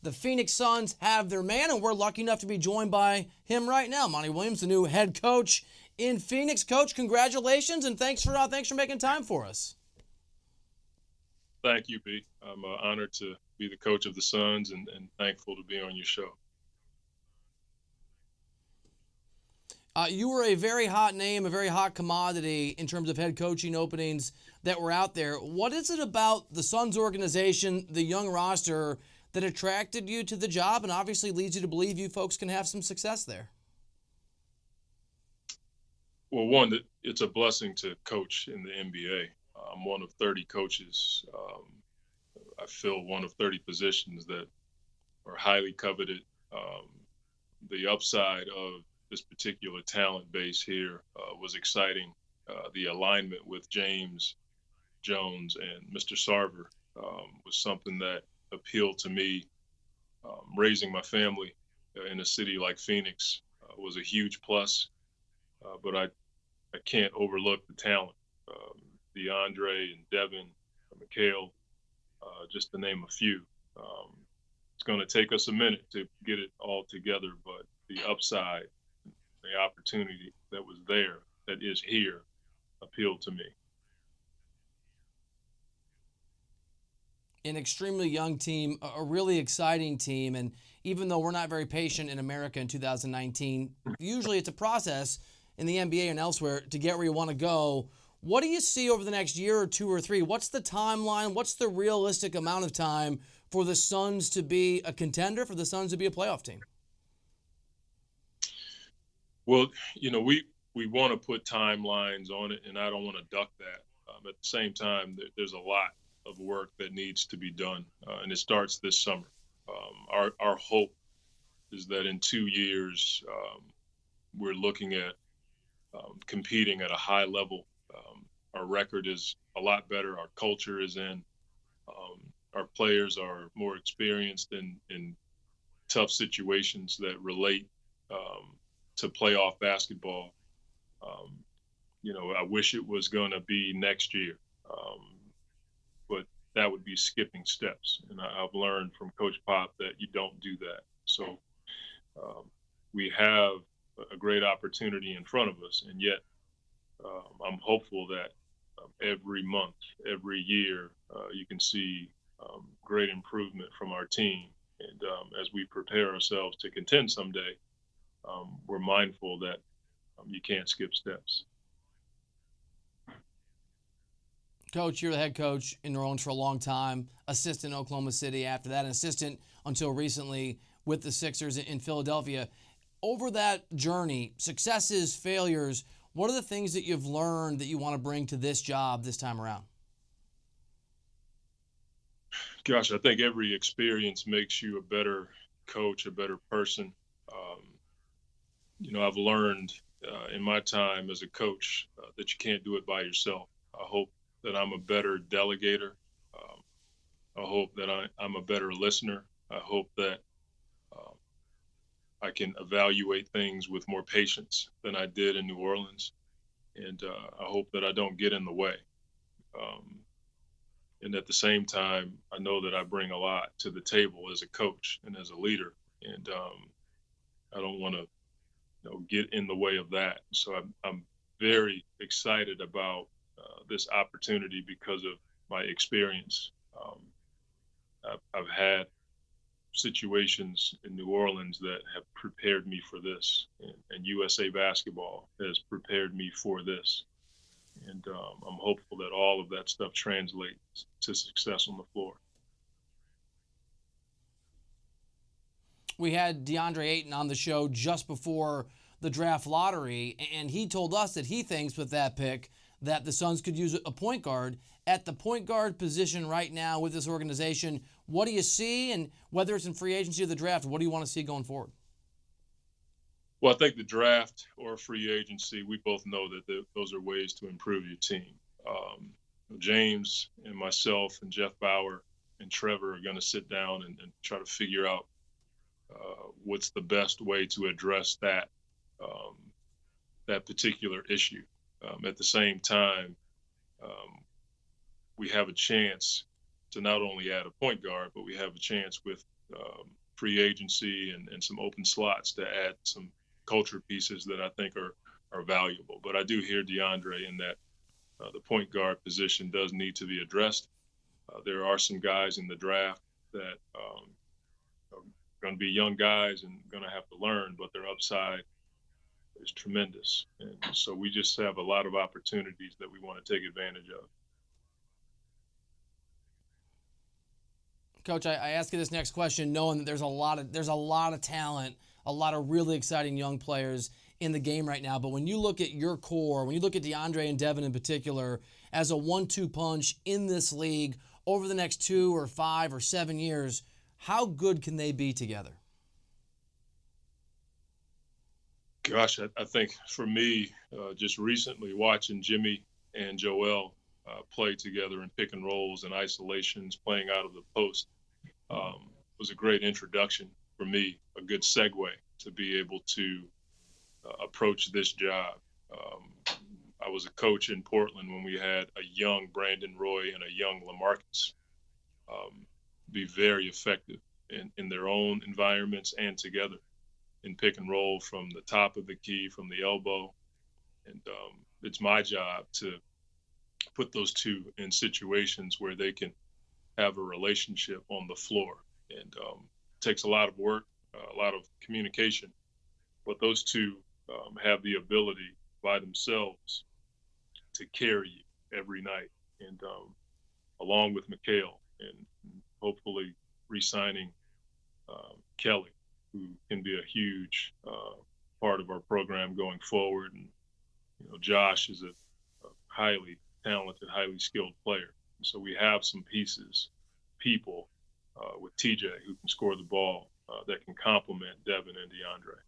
the Phoenix Suns have their man, and we're lucky enough to be joined by him right now. Monty Williams, the new head coach in Phoenix. Coach, congratulations, and thanks for making time for us. Thank you, B. I'm honored to be the coach of the Suns and thankful to be on your show. You were a very hot name, a very hot commodity in terms of head coaching openings that were out there. What is it about the Suns organization, the young roster, that attracted you to the job and obviously leads you to believe you folks can have some success there? Well, one, it's a blessing to coach in the NBA. I'm one of 30 coaches. I fill one of 30 positions that are highly coveted. The upside of this particular talent base here was exciting. The alignment with James Jones and Mr. Sarver was something that appealed to me. Raising my family in a city like Phoenix was a huge plus, but I can't overlook the talent. DeAndre and Devin, Mikhail, just to name a few. It's going to take us a minute to get it all together, but the upside, the opportunity that was there, that is here, appealed to me. An extremely young team, a really exciting team, and even though we're not very patient in America in 2019, usually it's a process in the NBA and elsewhere to get where you want to go. What do you see over the next year or two or three? What's the timeline? What's the realistic amount of time for the Suns to be a contender, for the Suns to be a playoff team? Well, we want to put timelines on it, and I don't want to duck that. At the same time, there's a lot of work that needs to be done, and it starts this summer. Our hope is that in 2 years, we're looking at competing at a high level. Our record is a lot better. Our culture is in. Our players are more experienced in tough situations that relate to playoff basketball. I wish it was going to be next year, but that would be skipping steps. And I've learned from Coach Pop that you don't do that. So we have a great opportunity in front of us, and yet I'm hopeful that every month, every year, you can see great improvement from our team. And as we prepare ourselves to contend someday, we're mindful that you can't skip steps. Coach, you're the head coach in New Orleans for a long time, assistant in Oklahoma City after that, an assistant until recently with the Sixers in Philadelphia. Over that journey, successes, failures, what are the things that you've learned that you want to bring to this job this time around? Gosh, I think every experience makes you a better coach, a better person. I've learned in my time as a coach that you can't do it by yourself. I hope that I'm a better delegator. I hope that I'm a better listener. I hope that I can evaluate things with more patience than I did in New Orleans. And I hope that I don't get in the way. And at the same time, I know that I bring a lot to the table as a coach and as a leader. And I don't want to get in the way of that. So I'm very excited about this opportunity because of my experience. I've had situations in New Orleans that have prepared me for this, and USA Basketball has prepared me for this. And I'm hopeful that all of that stuff translates to success on the floor. We had DeAndre Ayton on the show just before the draft lottery, and he told us that he thinks with that pick that the Suns could use a point guard. At the point guard position right now with this organization, what do you see? And whether it's in free agency or the draft, what do you want to see going forward? Well, I think the draft or free agency, we both know that those are ways to improve your team. James and myself and Jeff Bauer and Trevor are going to sit down and try to figure out what's the best way to address that particular issue. At the same time, we have a chance to not only add a point guard, but we have a chance with free agency and some open slots to add some culture pieces that I think are valuable. But I do hear DeAndre in that the point guard position does need to be addressed. There are some guys in the draft that are going to be young guys and going to have to learn, but their upside is tremendous. And so we just have a lot of opportunities that we want to take advantage of. Coach, I ask you this next question knowing that there's a lot of talent, a lot of really exciting young players in the game right now. But when you look at your core, when you look at DeAndre and Devin in particular, as a 1-2 punch in this league over the next 2 or 5 or 7 years, how good can they be together? Gosh, I think for me, just recently watching Jimmy and Joel play together in pick and rolls and isolations, playing out of the post, was a great introduction for me, a good segue to be able to approach this job. I was a coach in Portland when we had a young Brandon Roy and a young LaMarcus be very effective in their own environments and together in pick and roll from the top of the key, from the elbow. And it's my job to put those two in situations where they can have a relationship on the floor. And it takes a lot of work, a lot of communication, but those two have the ability by themselves to carry you every night. And along with McHale and hopefully re-signing Kelly, who can be a huge part of our program going forward. And, Josh is a highly talented, highly skilled player. So we have some people with TJ who can score the ball that can complement Devin and DeAndre.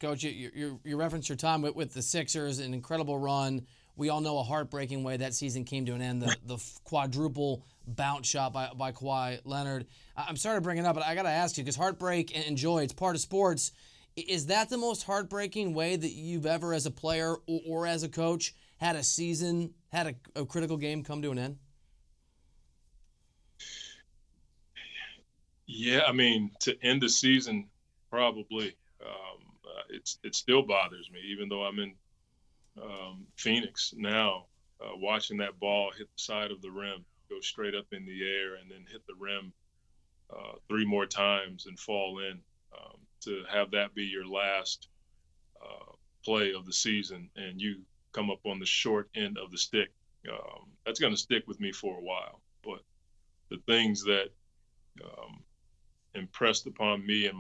Coach, you referenced your time with the Sixers, an incredible run. We all know a heartbreaking way that season came to an end, the quadruple bounce shot by Kawhi Leonard. I'm sorry to bring it up, but I got to ask you, because heartbreak and joy, it's part of sports. Is that the most heartbreaking way that you've ever, as a player or as a coach, had a season, had a critical game come to an end? Yeah, I mean, to end the season, probably. It still bothers me, even though I'm in Phoenix now, watching that ball hit the side of the rim, go straight up in the air, and then hit the rim 3 more times and fall in. To have that be your last play of the season and you come up on the short end of the stick, that's going to stick with me for a while. But the things that impressed upon me and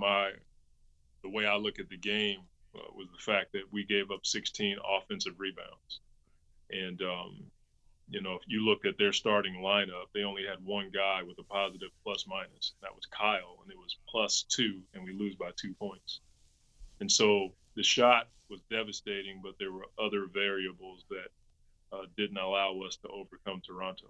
the way I look at the game was the fact that we gave up 16 offensive rebounds. And, if you look at their starting lineup, they only had one guy with a positive plus-minus. That was Kyle, and it was +2, and we lose by 2 points. And so the shot was devastating, but there were other variables that didn't allow us to overcome Toronto.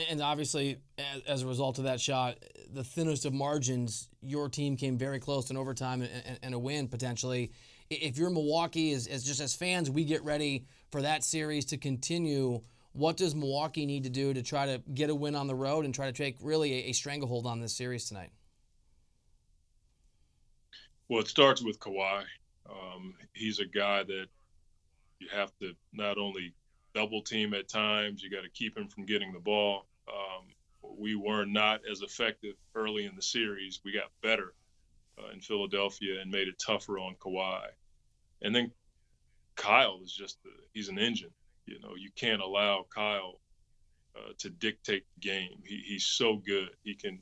And obviously, as a result of that shot, the thinnest of margins, your team came very close to an overtime and a win, potentially. If you're Milwaukee, as fans, we get ready for that series to continue. What does Milwaukee need to do to try to get a win on the road and try to take really a stranglehold on this series tonight? Well, it starts with Kawhi. He's a guy that you have to not only double team at times, you got to keep him from getting the ball. We were not as effective early in the series. We got better in Philadelphia and made it tougher on Kawhi. And then Kyle is he's an engine. You can't allow Kyle to dictate the game. He's so good. He can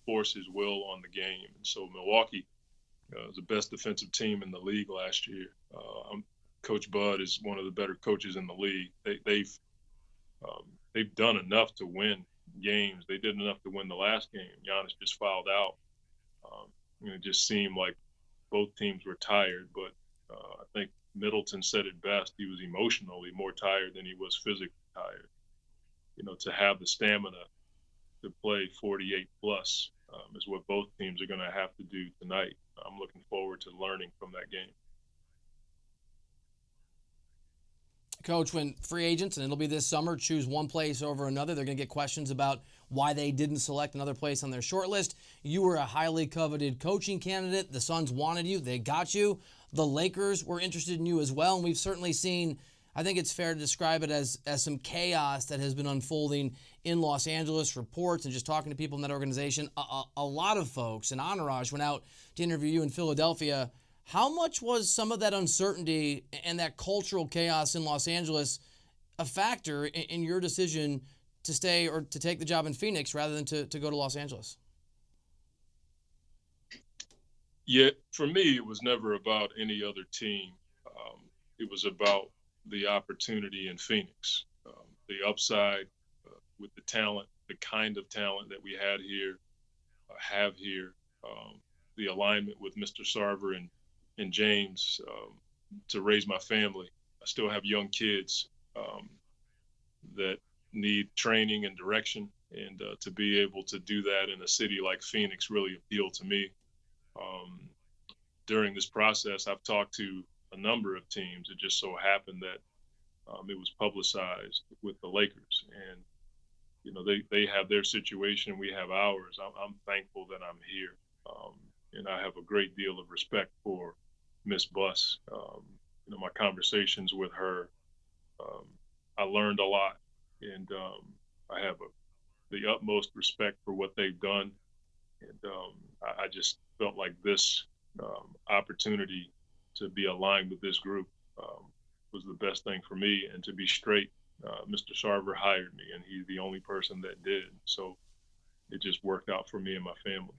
force his will on the game. And so Milwaukee was the best defensive team in the league last year. Coach Bud is one of the better coaches in the league. They've done enough to win games. They did enough to win the last game. Giannis just fouled out. It just seemed like both teams were tired, but I think Middleton said it best. He was emotionally more tired than he was physically tired. To have the stamina to play 48 plus is what both teams are going to have to do tonight. I'm looking forward to learning from that game. Coach, when free agents, and it'll be this summer, choose one place over another, they're going to get questions about why they didn't select another place on their short list. You were a highly coveted coaching candidate. The Suns wanted you. They got you. The Lakers were interested in you as well, and we've certainly seen, I think it's fair to describe it as some chaos that has been unfolding in Los Angeles, reports and just talking to people in that organization. A lot of folks, and Entourage went out to interview you in Philadelphia. How much was some of that uncertainty and that cultural chaos in Los Angeles a factor in your decision to stay or to take the job in Phoenix rather than to go to Los Angeles? Yeah, for me, it was never about any other team. It was about the opportunity in Phoenix, the upside with the talent, the kind of talent that we had here, have here, the alignment with Mr. Sarver and James to raise my family. I still have young kids that need training and direction, and to be able to do that in a city like Phoenix really appealed to me. During this process, I've talked to a number of teams. It just so happened that it was publicized with the Lakers, and they have their situation, we have ours. I'm thankful that I'm here, and I have a great deal of respect for Miss Buss. My conversations with her, I learned a lot, and I have the utmost respect for what they've done. And I just felt like this opportunity to be aligned with this group was the best thing for me. And to be straight, Mr. Sarver hired me, and he's the only person that did. So it just worked out for me and my family.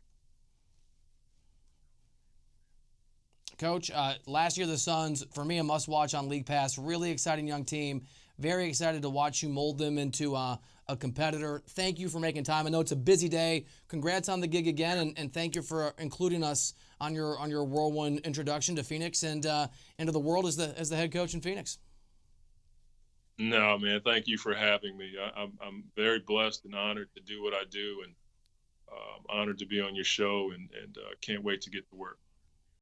Coach, last year the Suns, for me, a must-watch on League Pass. Really exciting young team. Very excited to watch you mold them into a competitor. Thank you for making time. I know it's a busy day. Congrats on the gig again, and thank you for including us on your whirlwind introduction to Phoenix and into the world as the head coach in Phoenix. No, man, thank you for having me. I'm very blessed and honored to do what I do, and honored to be on your show, and can't wait to get to work.